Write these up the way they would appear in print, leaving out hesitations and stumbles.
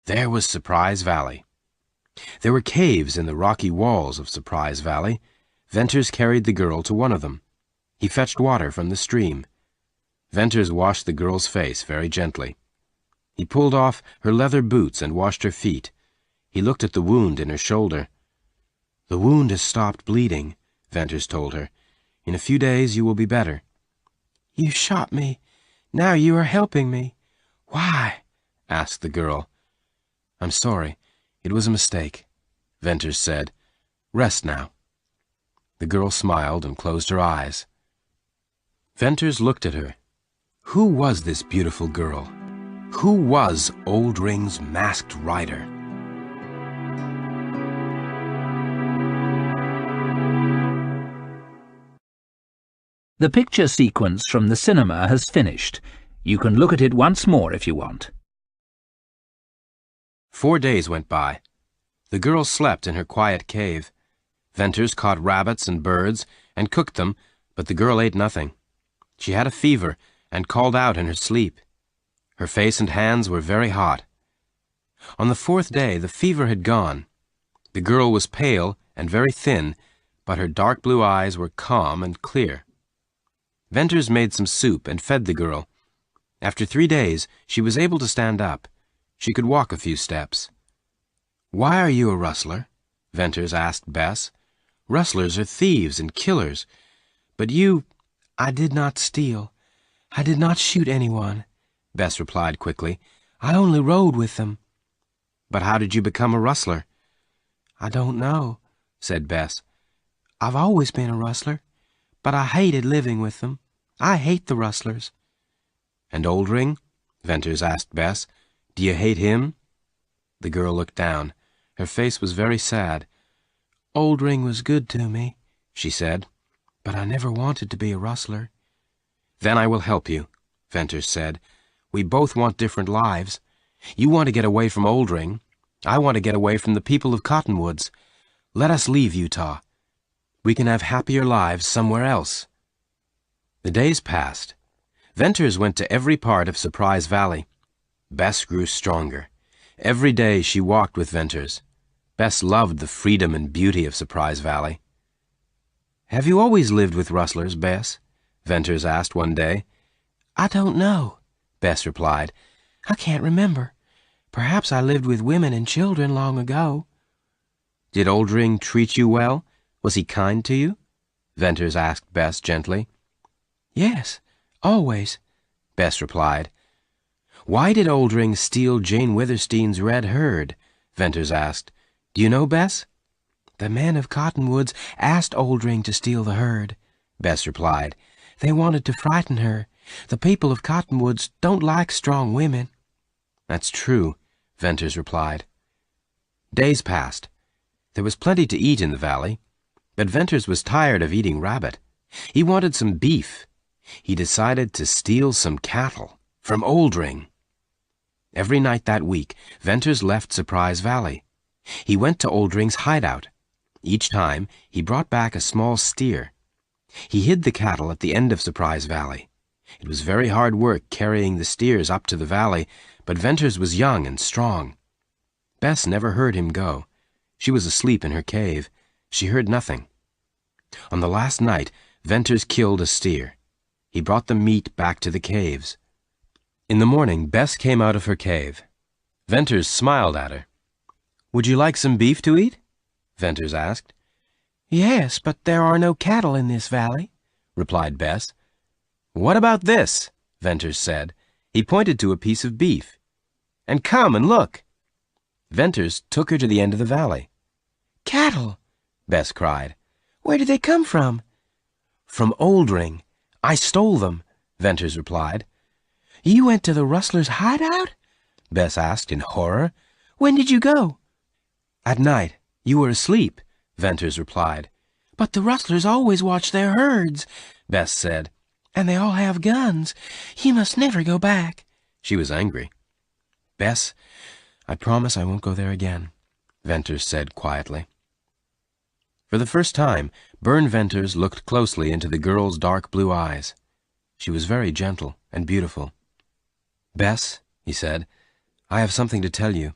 There was Surprise Valley. There were caves in the rocky walls of Surprise Valley. Venters carried the girl to one of them. He fetched water from the stream. Venters washed the girl's face very gently. He pulled off her leather boots and washed her feet. He looked at the wound in her shoulder. "The wound has stopped bleeding," Venters told her. "In a few days you will be better." "You shot me. Now you are helping me. Why?" asked the girl. "I'm sorry. It was a mistake," Venters said. "Rest now." The girl smiled and closed her eyes. Venters looked at her. Who was this beautiful girl? Who was Oldring's masked rider? The picture sequence from the cinema has finished. You can look at it once more if you want. 4 days went by. The girl slept in her quiet cave. Venters caught rabbits and birds and cooked them, but the girl ate nothing. She had a fever and called out in her sleep. Her face and hands were very hot. On the 4th day, the fever had gone. The girl was pale and very thin, but her dark blue eyes were calm and clear. Venters made some soup and fed the girl. After 3 days, she was able to stand up. She could walk a few steps. "Why are you a rustler?" Venters asked Bess. "Rustlers are thieves and killers. But you—" "I did not steal. I did not shoot anyone," Bess replied quickly. "I only rode with them." "But how did you become a rustler?" "I don't know," said Bess. "I've always been a rustler, but I hated living with them. I hate the rustlers." "And Oldring?" Venters asked Bess. "Do you hate him?" The girl looked down. Her face was very sad. "Oldring was good to me," she said, "but I never wanted to be a rustler." "Then I will help you," Venters said. "We both want different lives. You want to get away from Oldring. I want to get away from the people of Cottonwoods. Let us leave Utah. We can have happier lives somewhere else." The days passed. Venters went to every part of Surprise Valley. Bess grew stronger. Every day she walked with Venters. Bess loved the freedom and beauty of Surprise Valley. "Have you always lived with rustlers, Bess?" Venters asked one day. "I don't know," Bess replied. "I can't remember. Perhaps I lived with women and children long ago." "Did Oldring treat you well? Was he kind to you?" Venters asked Bess gently. "Yes, always," Bess replied. "Why did Oldring steal Jane Withersteen's red herd?" Venters asked. "Do you know, Bess?" "The men of Cottonwoods asked Oldring to steal the herd," Bess replied. "They wanted to frighten her. The people of Cottonwoods don't like strong women." "That's true," Venters replied. Days passed. There was plenty to eat in the valley, but Venters was tired of eating rabbit. He wanted some beef. He decided to steal some cattle from Oldring. Every night that week, Venters left Surprise Valley. He went to Oldring's hideout. Each time, he brought back a small steer. He hid the cattle at the end of Surprise Valley. It was very hard work carrying the steers up to the valley, but Venters was young and strong. Bess never heard him go. She was asleep in her cave. She heard nothing. On the last night, Venters killed a steer. He brought the meat back to the caves. In the morning, Bess came out of her cave. Venters smiled at her. "Would you like some beef to eat?" Venters asked. "Yes, but there are no cattle in this valley," replied Bess. "What about this?" Venters said. He pointed to a piece of beef. "And come and look." Venters took her to the end of the valley. "Cattle!" Bess cried. "Where did they come from?" "From Oldring. I stole them," Venters replied. "You went to the rustler's hideout?" Bess asked in horror. "When did you go?" "At night. You were asleep," Venters replied. "But the rustlers always watch their herds," Bess said. "and they all have guns. You must never go back." She was angry. "Bess, I promise I won't go there again," Venters said quietly. For the first time, Bern Venters looked closely into the girl's dark blue eyes. She was very gentle and beautiful. "Bess," he said, "I have something to tell you.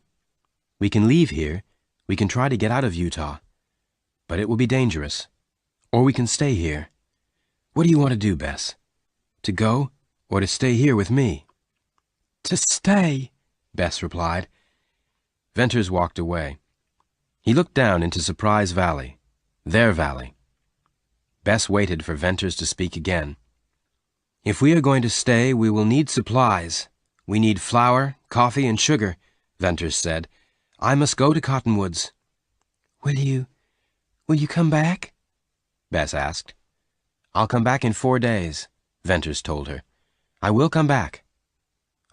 We can leave here. We can try to get out of Utah. But it will be dangerous. Or we can stay here. What do you want to do, Bess? To go, or to stay here with me?" "To stay," Bess replied. Venters walked away. He looked down into Surprise Valley, their valley. Bess waited for Venters to speak again. "If we are going to stay, we will need supplies. We need flour, coffee, and sugar," Venters said. "I must go to Cottonwoods." Will you come back?" Bess asked. "I'll come back in 4 days," Venters told her. "I will come back.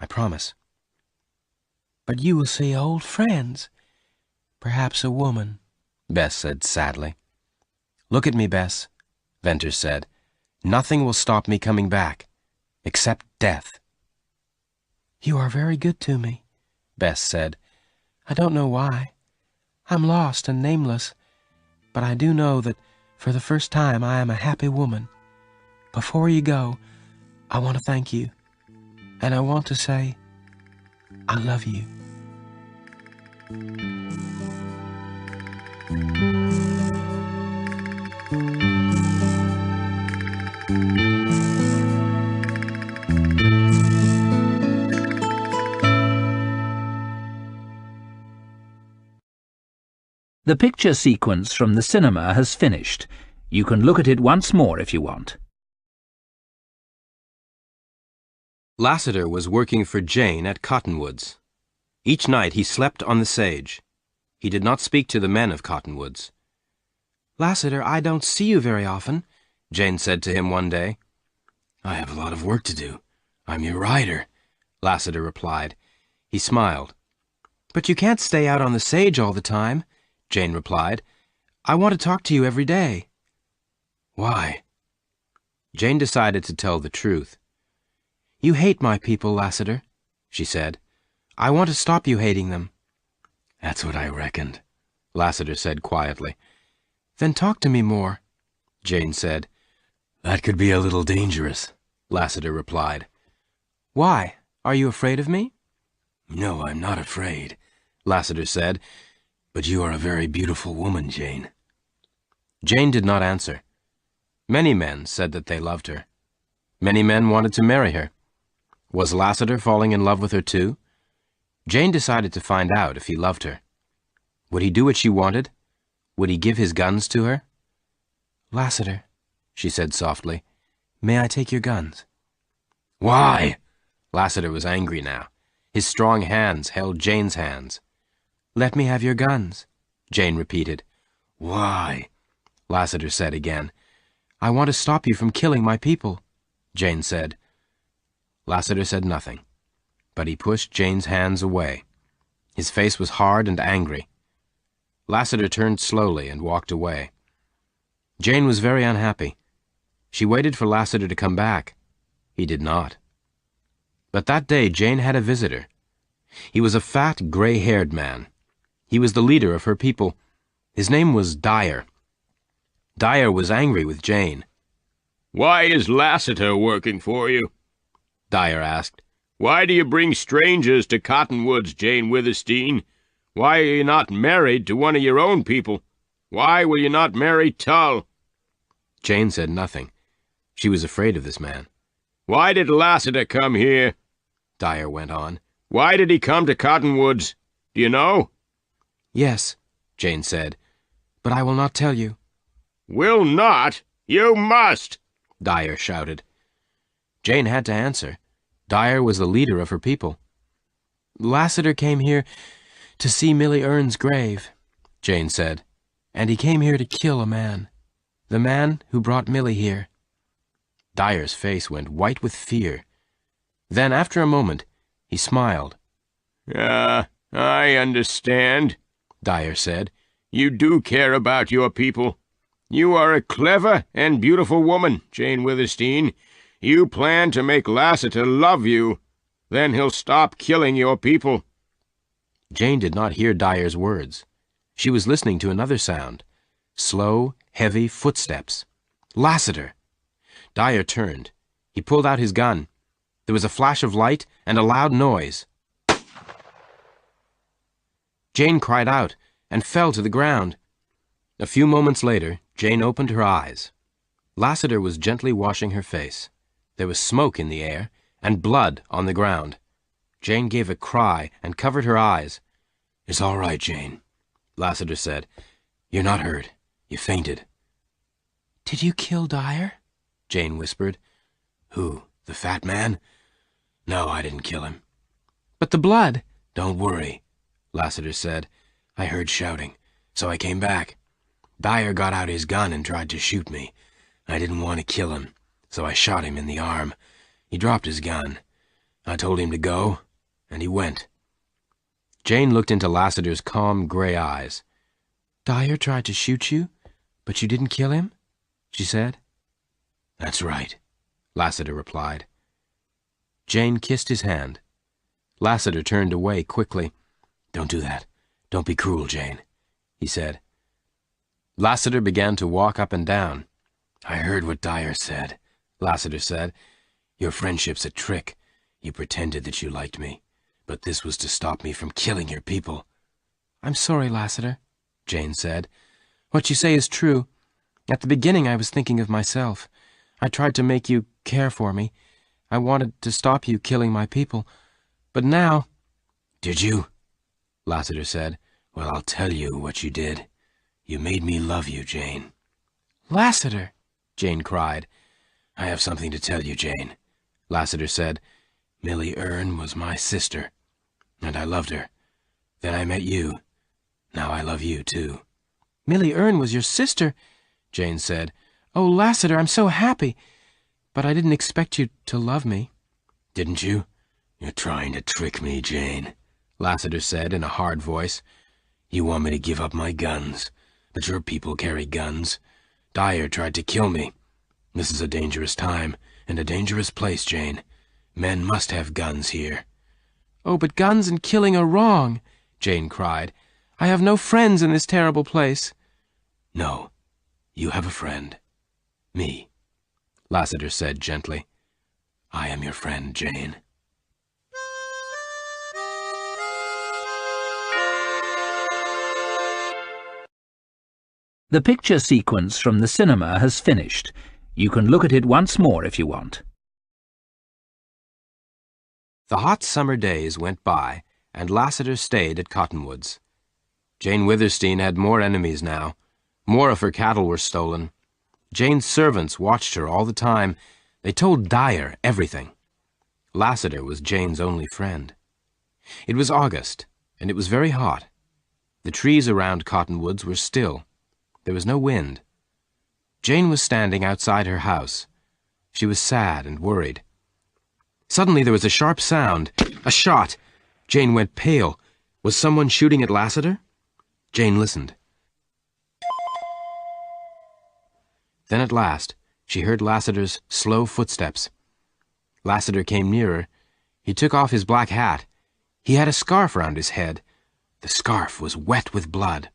I promise." "But you will see old friends. Perhaps a woman," Bess said sadly. "Look at me, Bess," Venters said. "Nothing will stop me coming back, except death." "You are very good to me," Bess said. "I don't know why. I'm lost and nameless, but I do know that for the first time I am a happy woman. Before you go, I want to thank you, and I want to say, I love you." The picture sequence from the cinema has finished. You can look at it once more if you want. Lassiter was working for Jane at Cottonwoods. Each night he slept on the sage. He did not speak to the men of Cottonwoods. "Lassiter, I don't see you very often," Jane said to him one day. "I have a lot of work to do. I'm your rider," Lassiter replied. He smiled. "But you can't stay out on the sage all the time," Jane replied. "I want to talk to you every day." "Why?" Jane decided to tell the truth. "You hate my people, Lassiter," she said. "I want to stop you hating them." "That's what I reckoned," Lassiter said quietly. "Then talk to me more," Jane said. "That could be a little dangerous," Lassiter replied. "Why? Are you afraid of me?" "No, I'm not afraid," Lassiter said. "But you are a very beautiful woman, Jane." Jane did not answer. Many men said that they loved her. Many men wanted to marry her. Was Lassiter falling in love with her too? Jane decided to find out if he loved her. Would he do what she wanted? Would he give his guns to her? "Lassiter," she said softly, "may I take your guns?" "Why?" Lassiter was angry now. His strong hands held Jane's hands. "Let me have your guns," Jane repeated. "Why?" Lassiter said again. "I want to stop you from killing my people," Jane said. Lassiter said nothing, but he pushed Jane's hands away. His face was hard and angry. Lassiter turned slowly and walked away. Jane was very unhappy. She waited for Lassiter to come back. He did not. But that day Jane had a visitor. He was a fat, gray-haired man. He was the leader of her people. His name was Dyer. Dyer was angry with Jane. "Why is Lassiter working for you?" Dyer asked. "Why do you bring strangers to Cottonwoods, Jane Withersteen? Why are you not married to one of your own people? Why will you not marry Tull?" Jane said nothing. She was afraid of this man. "Why did Lassiter come here?" Dyer went on. "Why did he come to Cottonwoods? Do you know?" "Yes," Jane said. "but I will not tell you." "Will not? You must!" Dyer shouted. Jane had to answer. Dyer was the leader of her people. "Lassiter came here to see Millie Earn's grave," Jane said. "and he came here to kill a man. The man who brought Millie here." Dyer's face went white with fear. Then, after a moment, he smiled. I understand," Dyer said. "You do care about your people. You are a clever and beautiful woman, Jane Withersteen. You plan to make Lassiter love you. Then he'll stop killing your people." Jane did not hear Dyer's words. She was listening to another sound. Slow, heavy footsteps. Lassiter! Dyer turned. He pulled out his gun. There was a flash of light and a loud noise. Jane cried out and fell to the ground. A few moments later, Jane opened her eyes. Lassiter was gently washing her face. There was smoke in the air and blood on the ground. Jane gave a cry and covered her eyes. "It's all right, Jane," Lassiter said. "You're not hurt. You fainted." Did you kill Dyer? Jane whispered. "Who, the fat man? No, I didn't kill him." But the blood. "Don't worry," Lassiter said. "I heard shouting, so I came back. Dyer got out his gun and tried to shoot me. I didn't want to kill him, so I shot him in the arm. He dropped his gun. I told him to go, and he went." Jane looked into Lassiter's calm gray eyes. Dyer tried to shoot you, but you didn't kill him? She said. "That's right," Lassiter replied. Jane kissed his hand. Lassiter turned away quickly. "Don't do that. Don't be cruel, Jane," he said. Lassiter began to walk up and down. "I heard what Dyer said," Lassiter said. "Your friendship's a trick. You pretended that you liked me, but this was to stop me from killing your people." I'm sorry, Lassiter, Jane said. What you say is true. At the beginning I was thinking of myself. I tried to make you care for me. I wanted to stop you killing my people. But now... "Did you?" Lassiter said. "Well, I'll tell you what you did. You made me love you, Jane." Lassiter, Jane cried. "I have something to tell you, Jane," Lassiter said. "Millie Erne was my sister, and I loved her. Then I met you. Now I love you, too." Millie Erne was your sister, Jane said. Oh, Lassiter, I'm so happy. But I didn't expect you to love me. "Didn't you? You're trying to trick me, Jane," Lassiter said in a hard voice. "You want me to give up my guns, but your people carry guns. Dyer tried to kill me. This is a dangerous time and a dangerous place, Jane. Men must have guns here." Oh, but guns and killing are wrong, Jane cried. I have no friends in this terrible place. "No, you have a friend. Me," Lassiter said gently. "I am your friend, Jane." The picture sequence from the cinema has finished. You can look at it once more if you want. The hot summer days went by, and Lassiter stayed at Cottonwoods. Jane Withersteen had more enemies now. More of her cattle were stolen. Jane's servants watched her all the time. They told Dyer everything. Lassiter was Jane's only friend. It was August, and it was very hot. The trees around Cottonwoods were still. There was no wind. Jane was standing outside her house. She was sad and worried. Suddenly there was a sharp sound. A shot. Jane went pale. Was someone shooting at Lassiter? Jane listened. Then at last, she heard Lassiter's slow footsteps. Lassiter came nearer. He took off his black hat. He had a scarf round his head. The scarf was wet with blood.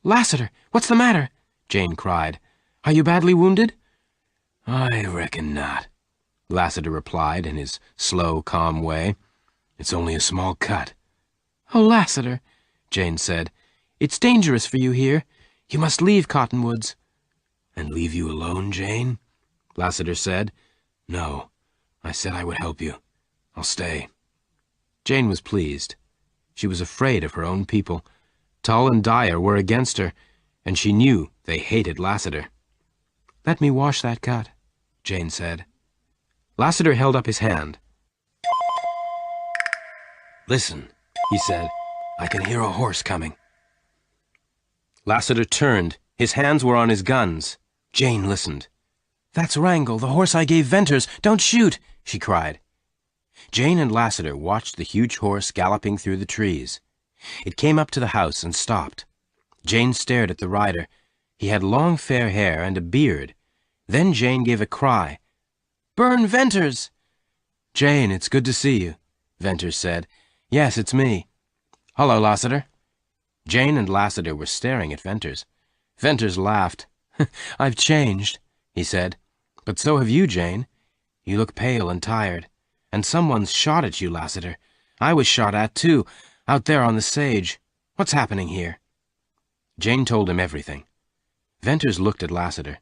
Lassiter, what's the matter? Jane cried. Are you badly wounded? "I reckon not," Lassiter replied in his slow, calm way. "It's only a small cut." Oh, Lassiter, Jane said. It's dangerous for you here. You must leave Cottonwoods. "And leave you alone, Jane?" Lassiter said. "No, I said I would help you. I'll stay." Jane was pleased. She was afraid of her own people. Tull and Dyer were against her, and she knew they hated Lassiter. Let me wash that cut, Jane said. Lassiter held up his hand. "Listen," he said. "I can hear a horse coming." Lassiter turned. His hands were on his guns. Jane listened. That's Wrangle, the horse I gave Venters. Don't shoot, she cried. Jane and Lassiter watched the huge horse galloping through the trees. It came up to the house and stopped. Jane stared at the rider. He had long fair hair and a beard. Then Jane gave a cry. Burn Venters! Jane, it's good to see you, Venters said. Yes, it's me. Hello, Lassiter. Jane and Lassiter were staring at Venters. Venters laughed. I've changed, he said. But so have you, Jane. You look pale and tired. And someone's shot at you, Lassiter. I was shot at, too. Out there on the sage. What's happening here?" Jane told him everything. Venters looked at Lassiter.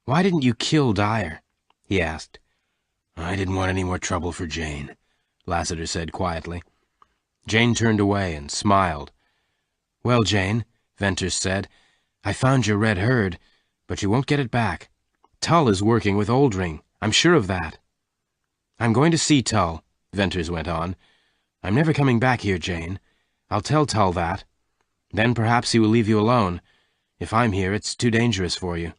"Why didn't you kill Dyer?" he asked. "I didn't want any more trouble for Jane," Lassiter said quietly. Jane turned away and smiled. "Well, Jane," Venters said, "I found your red herd, but you won't get it back. Tull is working with Oldring. I'm sure of that." "I'm going to see Tull," Venters went on. "I'm never coming back here, Jane. I'll tell Tull that. Then perhaps he will leave you alone. If I'm here, it's too dangerous for you."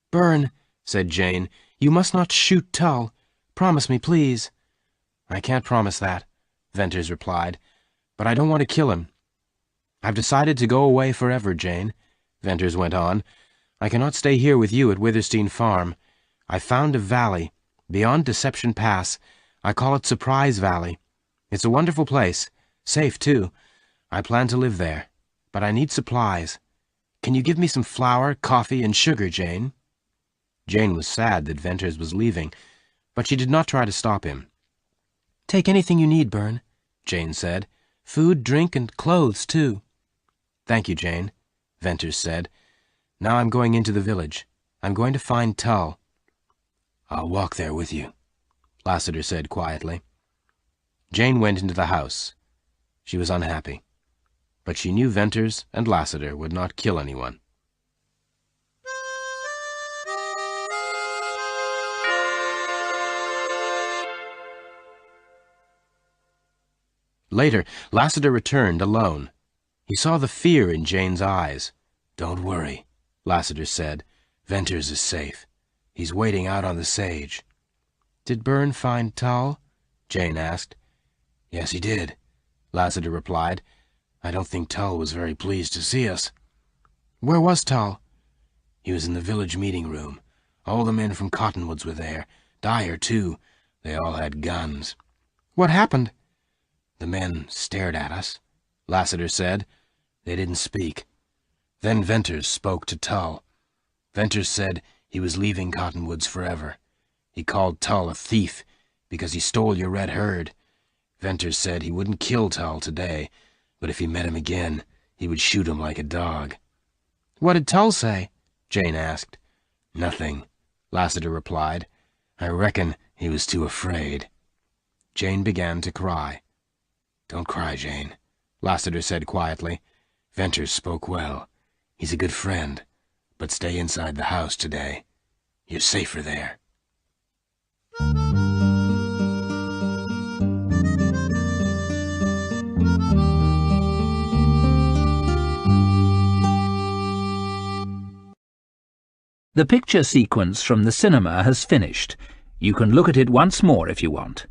"Byrne," said Jane, "you must not shoot Tull. Promise me, please." "I can't promise that," Venters replied, "but I don't want to kill him." "I've decided to go away forever, Jane," Venters went on. "I cannot stay here with you at Witherstein Farm. I found a valley, beyond Deception Pass. I call it Surprise Valley. It's a wonderful place, safe too. I plan to live there, but I need supplies. Can you give me some flour, coffee, and sugar, Jane?" Jane was sad that Venters was leaving, but she did not try to stop him. "Take anything you need, Byrne," Jane said. "Food, drink, and clothes, too." "Thank you, Jane," Venters said. "Now I'm going into the village. I'm going to find Tull." "I'll walk there with you," Lassiter said quietly. Jane went into the house. She was unhappy, but she knew Venters and Lassiter would not kill anyone. Later, Lassiter returned alone. He saw the fear in Jane's eyes. "Don't worry," Lassiter said. "Venters is safe. He's waiting out on the sage." "Did Byrne find Tull?" Jane asked. "Yes, he did," Lassiter replied. "I don't think Tull was very pleased to see us." "Where was Tull?" "He was in the village meeting room. All the men from Cottonwoods were there. Dyer, too. They all had guns." "What happened?" "The men stared at us," Lassiter said. "They didn't speak. Then Venters spoke to Tull. Venters said he was leaving Cottonwoods forever. He called Tull a thief because he stole your red herd. Venters said he wouldn't kill Tull today, but if he met him again, he would shoot him like a dog." "What did Tull say?" Jane asked. "Nothing," Lassiter replied. "I reckon he was too afraid." Jane began to cry. "Don't cry, Jane," Lassiter said quietly. "Venters spoke well. He's a good friend, but stay inside the house today. You're safer there." The picture sequence from the cinema has finished. You can look at it once more if you want.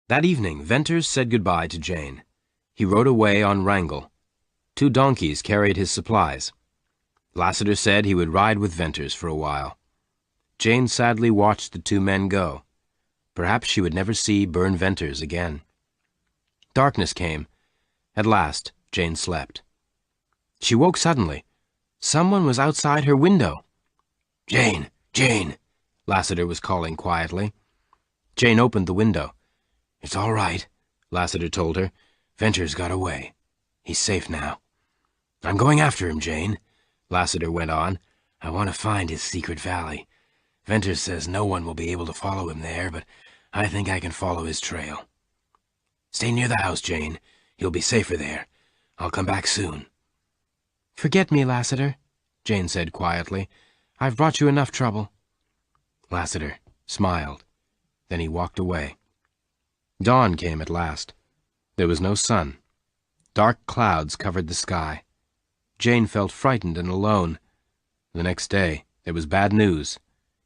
That evening, Venters said goodbye to Jane. He rode away on Wrangle. 2 donkeys carried his supplies. Lassiter said he would ride with Venters for a while. Jane sadly watched the 2 men go. Perhaps she would never see Byrne Venters again. Darkness came. At last, Jane slept. She woke suddenly. Someone was outside her window. "Jane! Jane!" Lassiter was calling quietly. Jane opened the window. "It's all right," Lassiter told her. "Venters got away. He's safe now." "I'm going after him, Jane," Lassiter went on. "I want to find his secret valley. Venters says no one will be able to follow him there, but I think I can follow his trail. Stay near the house, Jane. You'll be safer there. I'll come back soon." "Forget me, Lassiter," Jane said quietly. "I've brought you enough trouble." Lassiter smiled. Then he walked away. Dawn came at last. There was no sun. Dark clouds covered the sky. Jane felt frightened and alone. The next day, there was bad news.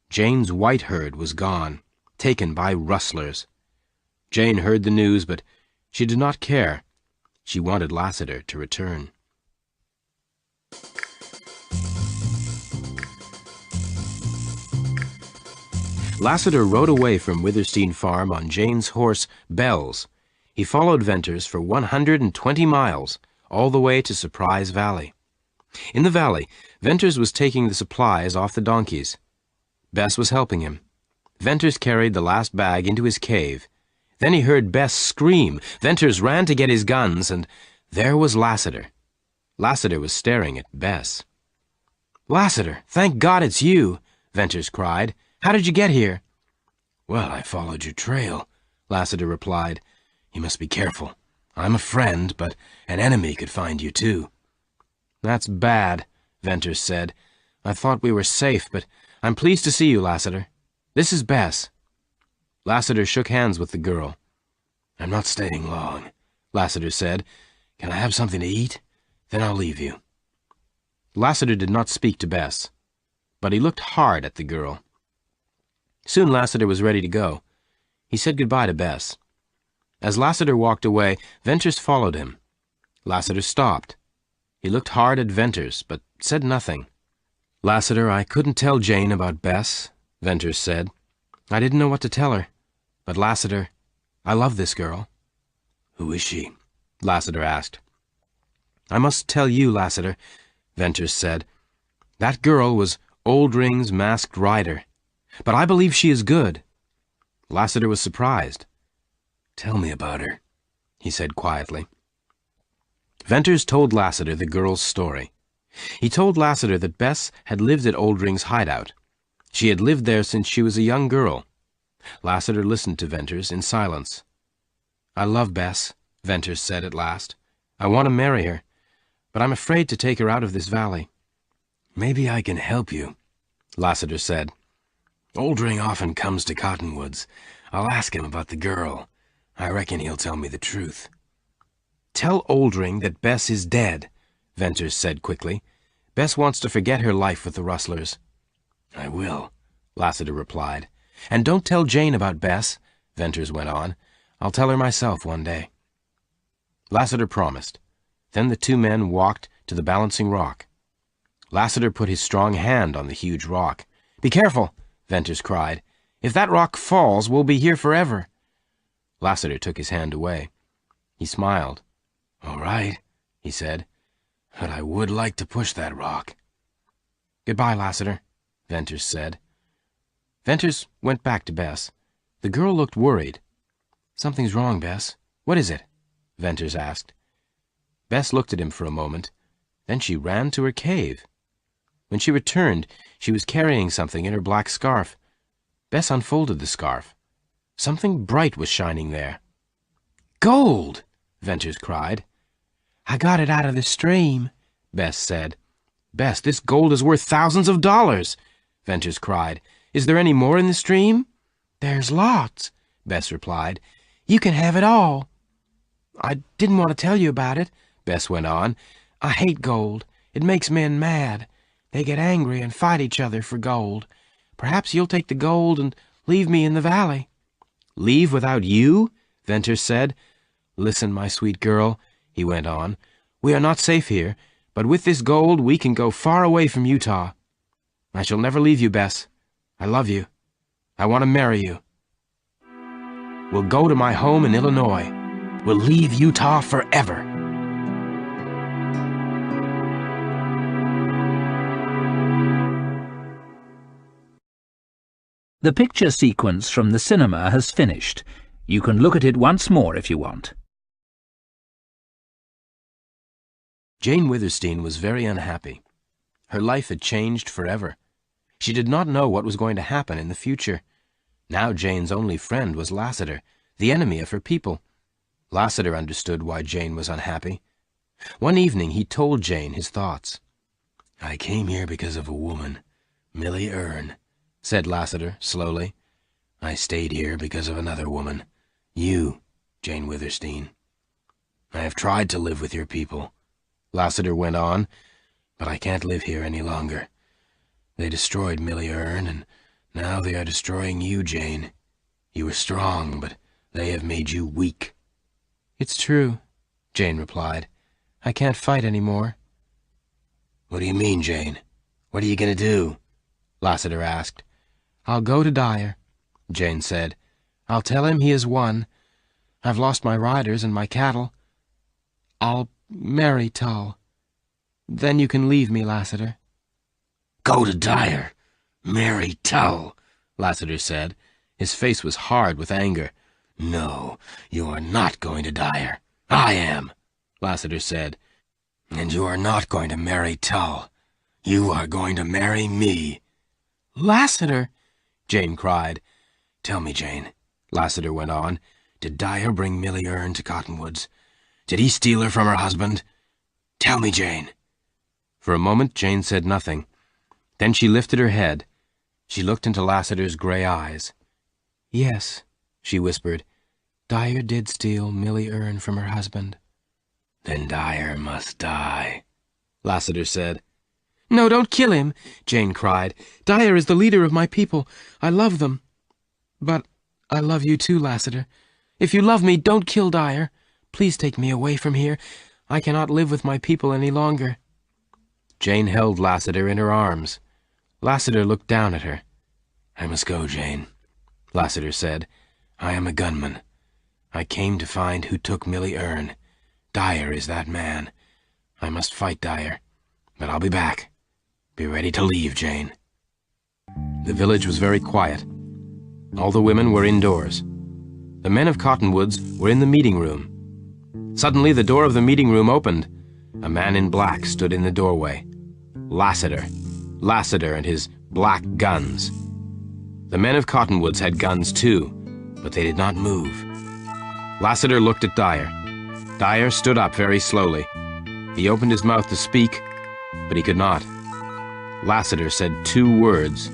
Jane's white herd was gone, taken by rustlers. Jane heard the news, but she did not care. She wanted Lassiter to return. Lassiter rode away from Witherstein Farm on Jane's horse, Bells. He followed Venters for 120 miles, all the way to Surprise Valley. In the valley, Venters was taking the supplies off the donkeys. Bess was helping him. Venters carried the last bag into his cave. Then he heard Bess scream. Venters ran to get his guns, and there was Lassiter. Lassiter was staring at Bess. "Lassiter, thank God it's you," Venters cried. "How did you get here?" "Well, I followed your trail," Lassiter replied. "You must be careful. I'm a friend, but an enemy could find you too." "That's bad," Venters said. "I thought we were safe, but I'm pleased to see you, Lassiter. This is Bess." Lassiter shook hands with the girl. "I'm not staying long," Lassiter said. "Can I have something to eat? Then I'll leave you." Lassiter did not speak to Bess, but he looked hard at the girl. Soon Lassiter was ready to go. He said goodbye to Bess. As Lassiter walked away, Venters followed him. Lassiter stopped. He looked hard at Venters, but said nothing. "Lassiter, I couldn't tell Jane about Bess," Venters said. "I didn't know what to tell her. But Lassiter, I love this girl." "Who is she?" Lassiter asked. "I must tell you, Lassiter," Venters said. "That girl was Oldring's masked rider. But I believe she is good." Lassiter was surprised. "Tell me about her," he said quietly. Venters told Lassiter the girl's story. He told Lassiter that Bess had lived at Oldring's hideout. She had lived there since she was a young girl. Lassiter listened to Venters in silence. "I love Bess," Venters said at last. "I want to marry her, but I'm afraid to take her out of this valley." "Maybe I can help you," Lassiter said. "Oldring often comes to Cottonwoods. I'll ask him about the girl. I reckon he'll tell me the truth." "Tell Oldring that Bess is dead," Venters said quickly. "Bess wants to forget her life with the rustlers." "I will," Lassiter replied. "And don't tell Jane about Bess," Venters went on. "I'll tell her myself one day." Lassiter promised. Then the two men walked to the balancing rock. Lassiter put his strong hand on the huge rock. "Be careful," Venters cried. "If that rock falls, we'll be here forever." Lassiter took his hand away. He smiled. "All right," he said, "but I would like to push that rock." "Goodbye, Lassiter," Venters said. Venters went back to Bess. The girl looked worried. "Something's wrong, Bess. What is it?" Venters asked. Bess looked at him for a moment. Then she ran to her cave. When she returned, she was carrying something in her black scarf. Bess unfolded the scarf. Something bright was shining there. "Gold!" Venters cried. "I got it out of the stream," Bess said. "Bess, this gold is worth thousands of dollars!" Venters cried. "Is there any more in the stream?" "There's lots," Bess replied. "You can have it all." "I didn't want to tell you about it," Bess went on. "I hate gold. It makes men mad. They get angry and fight each other for gold. Perhaps you'll take the gold and leave me in the valley." "Leave without you?" Venters said. "Listen, my sweet girl," he went on. "We are not safe here, but with this gold we can go far away from Utah. I shall never leave you, Bess. I love you. I want to marry you. We'll go to my home in Illinois. We'll leave Utah forever." The picture sequence from the cinema has finished. You can look at it once more if you want. Jane Withersteen was very unhappy. Her life had changed forever. She did not know what was going to happen in the future. Now Jane's only friend was Lassiter, the enemy of her people. Lassiter understood why Jane was unhappy. One evening he told Jane his thoughts. "I came here because of a woman, Millie Earn," said Lassiter slowly. "I stayed here because of another woman, you, Jane Withersteen. I have tried to live with your people," Lassiter went on, "but I can't live here any longer. They destroyed Millie Earn, and now they are destroying you, Jane. You were strong, but they have made you weak." "It's true," Jane replied. "I can't fight any more." "What do you mean, Jane? What are you going to do?" Lassiter asked. "I'll go to Dyer," Jane said. "I'll tell him he has won. I've lost my riders and my cattle. I'll marry Tull. Then you can leave me, Lassiter." "Go to Dyer? Marry Tull?" Lassiter said. His face was hard with anger. No, you are not going to Dyer. I am, Lassiter said. And you are not going to marry Tull. You are going to marry me. Lassiter! Jane cried. Tell me, Jane, Lassiter went on, did Dyer bring Millie Erne to Cottonwoods? Did he steal her from her husband? Tell me, Jane. For a moment, Jane said nothing. Then she lifted her head. She looked into Lassiter's gray eyes. Yes, she whispered. Dyer did steal Millie Erne from her husband. Then Dyer must die, Lassiter said. No, don't kill him, Jane cried. Dyer is the leader of my people. I love them. But I love you too, Lassiter. If you love me, don't kill Dyer. Please take me away from here. I cannot live with my people any longer. Jane held Lassiter in her arms. Lassiter looked down at her. I must go, Jane, Lassiter said. I am a gunman. I came to find who took Millie Erne. Dyer is that man. I must fight Dyer, but I'll be back. Be ready to leave, Jane. The village was very quiet. All the women were indoors. The men of Cottonwoods were in the meeting room. Suddenly, the door of the meeting room opened. A man in black stood in the doorway. Lassiter. Lassiter and his black guns. The men of Cottonwoods had guns too, but they did not move. Lassiter looked at Dyer. Dyer stood up very slowly. He opened his mouth to speak, but he could not. Lassiter said 2 words.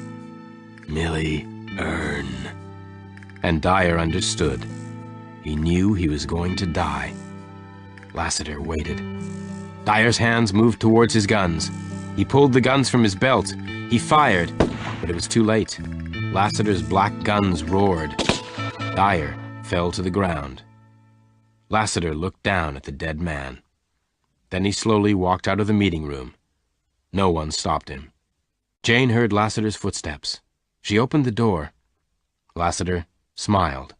Millie Erne. And Dyer understood. He knew he was going to die. Lassiter waited. Dyer's hands moved towards his guns. He pulled the guns from his belt. He fired, but it was too late. Lassiter's black guns roared. Dyer fell to the ground. Lassiter looked down at the dead man. Then he slowly walked out of the meeting room. No one stopped him. Jane heard Lassiter's footsteps. She opened the door. Lassiter smiled.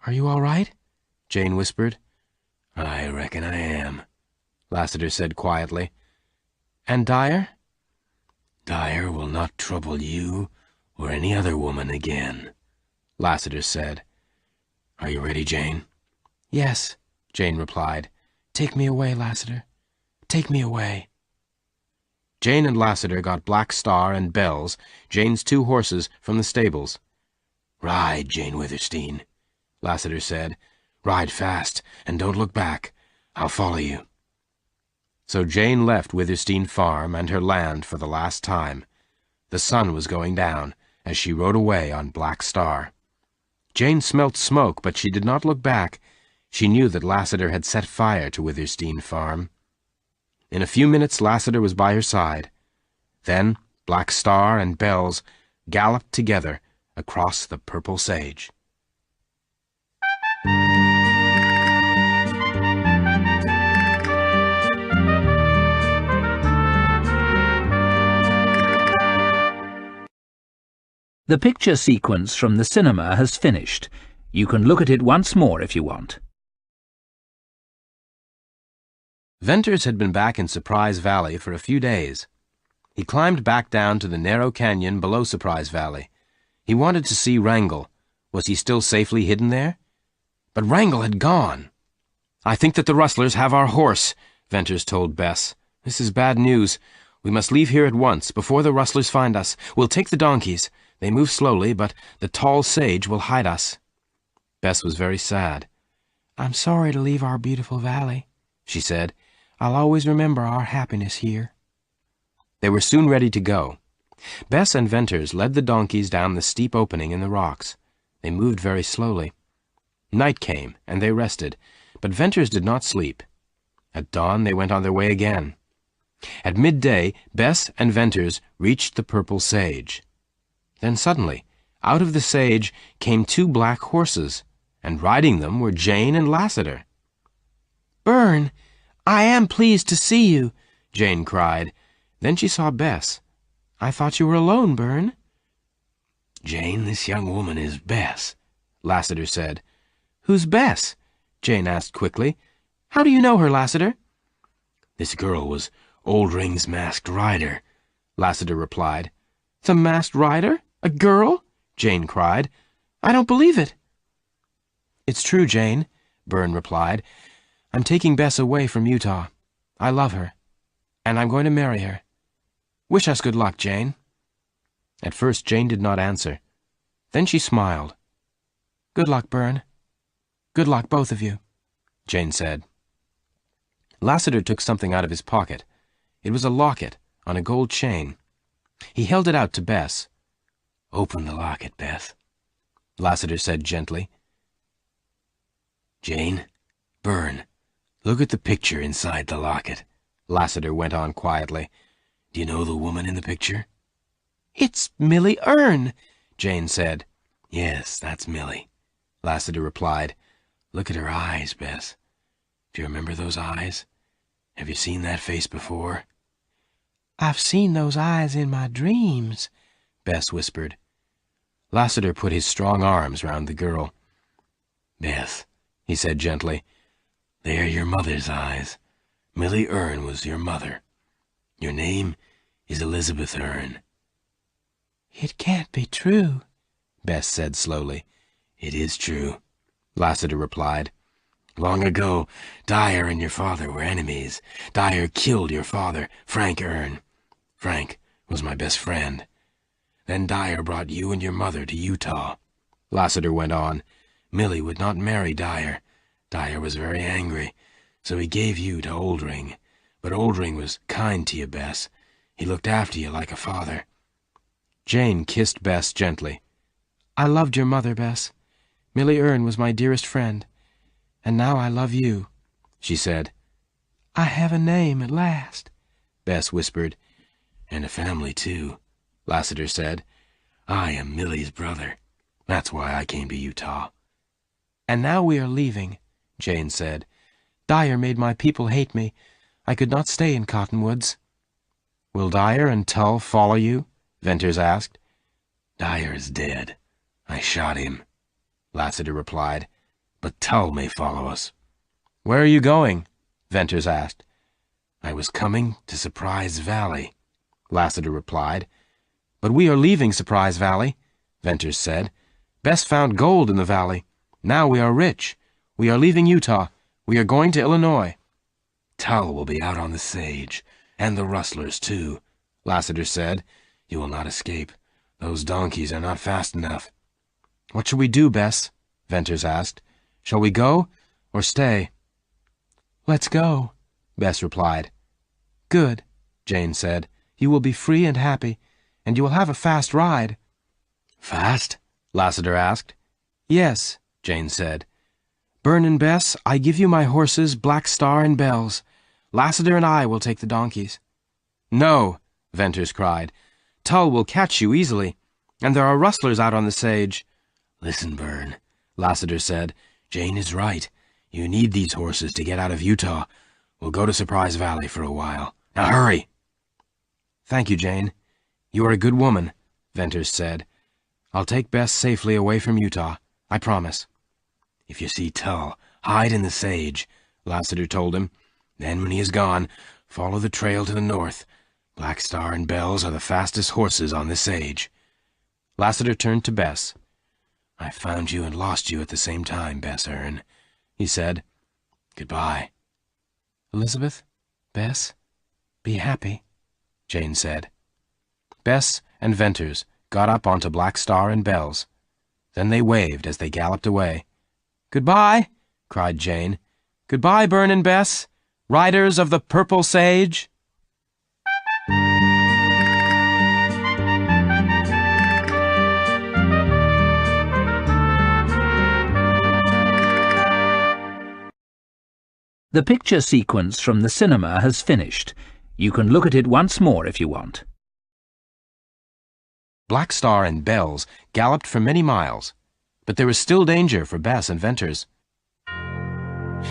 Are you all right? Jane whispered. I reckon I am, Lassiter said quietly. And Dyer? Dyer will not trouble you or any other woman again, Lassiter said. Are you ready, Jane? Yes, Jane replied. Take me away, Lassiter. Take me away. Jane and Lassiter got Black Star and Bells, Jane's 2 horses, from the stables. Ride, Jane Withersteen, Lassiter said. Ride fast, and don't look back. I'll follow you. So Jane left Withersteen Farm and her land for the last time. The sun was going down as she rode away on Black Star. Jane smelt smoke, but she did not look back. She knew that Lassiter had set fire to Withersteen Farm. In a few minutes Lassiter was by her side. Then Black Star and Bells galloped together across the purple sage. The picture sequence from the cinema has finished. You can look at it once more if you want. Venters had been back in Surprise Valley for a few days. He climbed back down to the narrow canyon below Surprise Valley. He wanted to see Wrangle. Was he still safely hidden there? But Wrangle had gone. "I think that the rustlers have our horse," Venters told Bess. "This is bad news. We must leave here at once, before the rustlers find us. We'll take the donkeys. They move slowly, but the tall sage will hide us." Bess was very sad. "I'm sorry to leave our beautiful valley," she said. "I'll always remember our happiness here." They were soon ready to go. Bess and Venters led the donkeys down the steep opening in the rocks. They moved very slowly. Night came, and they rested, but Venters did not sleep. At dawn they went on their way again. At midday, Bess and Venters reached the purple sage. Then suddenly, out of the sage came 2 black horses, and riding them were Jane and Lassiter. "Bern, I am pleased to see you," Jane cried. Then she saw Bess. "I thought you were alone, Bern." "Jane, this young woman is Bess," Lassiter said. "Who's Bess?" Jane asked quickly. "How do you know her, Lassiter?" "This girl was Oldring's masked rider," Lassiter replied. "The masked rider? A girl?" Jane cried. "I don't believe it." It's true, Jane, Byrne replied. I'm taking Bess away from Utah. I love her, and I'm going to marry her. Wish us good luck, Jane. At first, Jane did not answer. Then she smiled. Good luck, Byrne. Good luck, both of you, Jane said. Lassiter took something out of his pocket. It was a locket on a gold chain. He held it out to Bess. Open the locket, Beth, Lassiter said gently. Jane, Byrne, look at the picture inside the locket, Lassiter went on quietly. Do you know the woman in the picture? It's Millie Erne, Jane said. Yes, that's Millie, Lassiter replied. Look at her eyes, Beth. Do you remember those eyes? Have you seen that face before? I've seen those eyes in my dreams, Bess whispered. Lassiter put his strong arms round the girl. Beth, he said gently, they're your mother's eyes. Millie Erne was your mother. Your name is Elizabeth Erne. It can't be true, Bess said slowly. It is true, Lassiter replied. Long ago, Dyer and your father were enemies. Dyer killed your father, Frank Erne. Frank was my best friend. Then Dyer brought you and your mother to Utah. Lassiter went on. Millie would not marry Dyer. Dyer was very angry, so he gave you to Oldring. But Oldring was kind to you, Bess. He looked after you like a father. Jane kissed Bess gently. I loved your mother, Bess. Millie Erne was my dearest friend. And now I love you, she said. I have a name at last, Bess whispered. And a family, too, Lassiter said. I am Millie's brother. That's why I came to Utah. And now we are leaving, Jane said. Dyer made my people hate me. I could not stay in Cottonwoods. Will Dyer and Tull follow you? Venters asked. Dyer is dead. I shot him, Lassiter replied. But Tull may follow us. Where are you going? Venters asked. I was coming to Surprise Valley, Lassiter replied. But we are leaving Surprise Valley, Venters said. Bess found gold in the valley. Now we are rich. We are leaving Utah. We are going to Illinois. Tull will be out on the sage, and the rustlers, too, Lassiter said. You will not escape. Those donkeys are not fast enough. What shall we do, Bess? Venters asked. Shall we go or stay? Let's go, Bess replied. Good, Jane said. You will be free and happy, and you will have a fast ride. Fast? Lassiter asked. Yes, Jane said. Byrne and Bess, I give you my horses, Black Star and Bells. Lassiter and I will take the donkeys. No, Venters cried. Tull will catch you easily, and there are rustlers out on the sage. Listen, Byrne, Lassiter said. Jane is right. You need these horses to get out of Utah. We'll go to Surprise Valley for a while. Now hurry! Thank you, Jane. You are a good woman, Venters said. I'll take Bess safely away from Utah. I promise. If you see Tull, hide in the sage, Lassiter told him. Then when he is gone, follow the trail to the north. Black Star and Bells are the fastest horses on the sage. Lassiter turned to Bess. I found you and lost you at the same time, Bess Erne, he said. Goodbye. Elizabeth, Bess, be happy, Jane said. Bess and Venters got up onto Black Star and Bells. Then they waved as they galloped away. Goodbye, cried Jane. Goodbye, Byrne and Bess, riders of the purple sage. The picture sequence from the cinema has finished. You can look at it once more if you want. Black Star and Bells galloped for many miles, but there was still danger for Bess and Venters.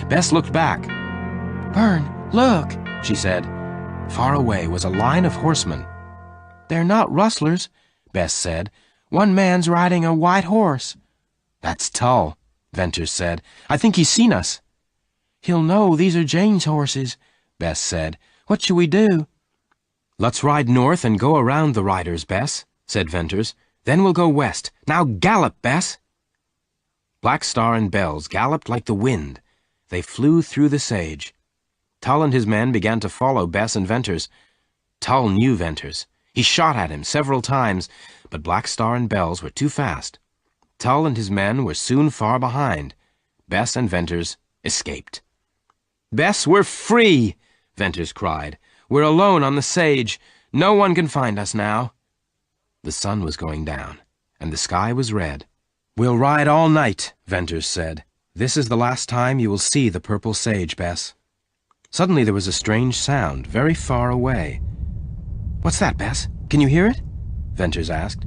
Bess looked back. Byrne, look, she said. Far away was a line of horsemen. They're not rustlers, Bess said. One man's riding a white horse. That's Tull, Venters said. I think he's seen us. He'll know these are Jane's horses, Bess said. What shall we do? Let's ride north and go around the riders, Bess, said Venters. Then we'll go west. Now gallop, Bess. Black Star and Bells galloped like the wind. They flew through the sage. Tull and his men began to follow Bess and Venters. Tull knew Venters. He shot at him several times, but Black Star and Bells were too fast. Tull and his men were soon far behind. Bess and Venters escaped. "Bess, we're free!" Venters cried. "We're alone on the sage. No one can find us now." The sun was going down, and the sky was red. "We'll ride all night," Venters said. "This is the last time you will see the purple sage, Bess." Suddenly there was a strange sound, very far away. "What's that, Bess? Can you hear it?" Venters asked.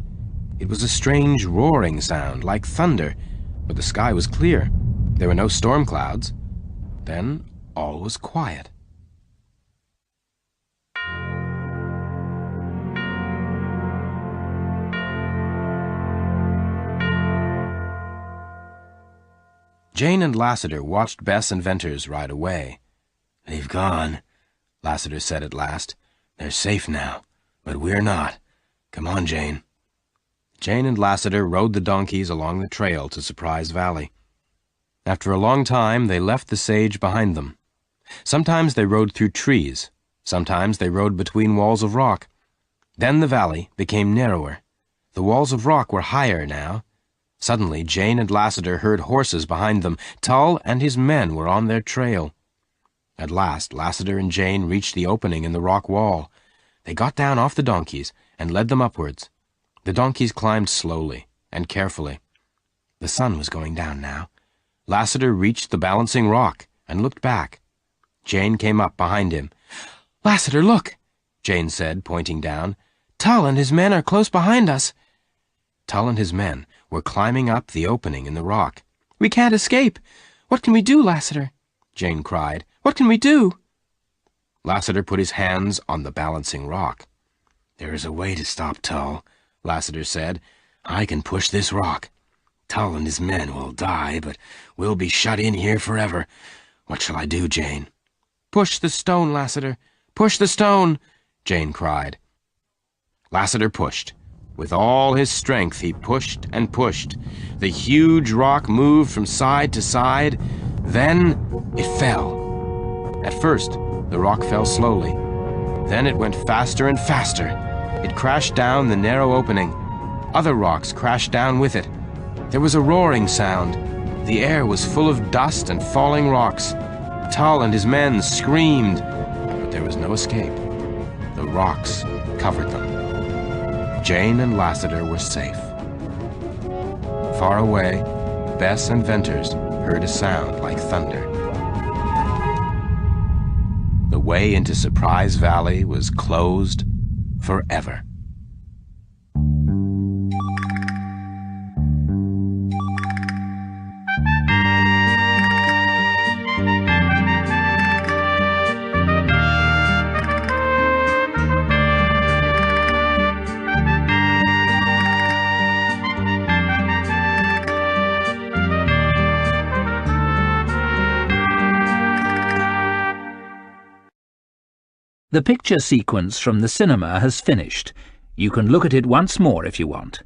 It was a strange roaring sound, like thunder, but the sky was clear. There were no storm clouds. Then all was quiet. Jane and Lassiter watched Bess and Venters ride away. "They've gone," Lassiter said at last. "They're safe now, but we're not. Come on, Jane." Jane and Lassiter rode the donkeys along the trail to Surprise Valley. After a long time, they left the sage behind them. Sometimes they rode through trees. Sometimes they rode between walls of rock. Then the valley became narrower. The walls of rock were higher now. Suddenly, Jane and Lassiter heard horses behind them. Tull and his men were on their trail. At last, Lassiter and Jane reached the opening in the rock wall. They got down off the donkeys and led them upwards. The donkeys climbed slowly and carefully. The sun was going down now. Lassiter reached the balancing rock and looked back. Jane came up behind him. "Lassiter, look," Jane said, pointing down. "Tull and his men are close behind us." Tull and his men were climbing up the opening in the rock. "We can't escape. What can we do, Lassiter?" Jane cried. "What can we do?" Lassiter put his hands on the balancing rock. "There is a way to stop Tull," Lassiter said. "I can push this rock. Tull and his men will die, but we'll be shut in here forever. What shall I do, Jane?" "Push the stone, Lassiter. Push the stone," Jane cried. Lassiter pushed. With all his strength, he pushed and pushed. The huge rock moved from side to side. Then it fell. At first, the rock fell slowly. Then it went faster and faster. It crashed down the narrow opening. Other rocks crashed down with it. There was a roaring sound. The air was full of dust and falling rocks. Tull and his men screamed, but there was no escape. The rocks covered them. Jane and Lassiter were safe. Far away, Bess and Venters heard a sound like thunder. The way into Surprise Valley was closed forever. The picture sequence from the cinema has finished. You can look at it once more if you want.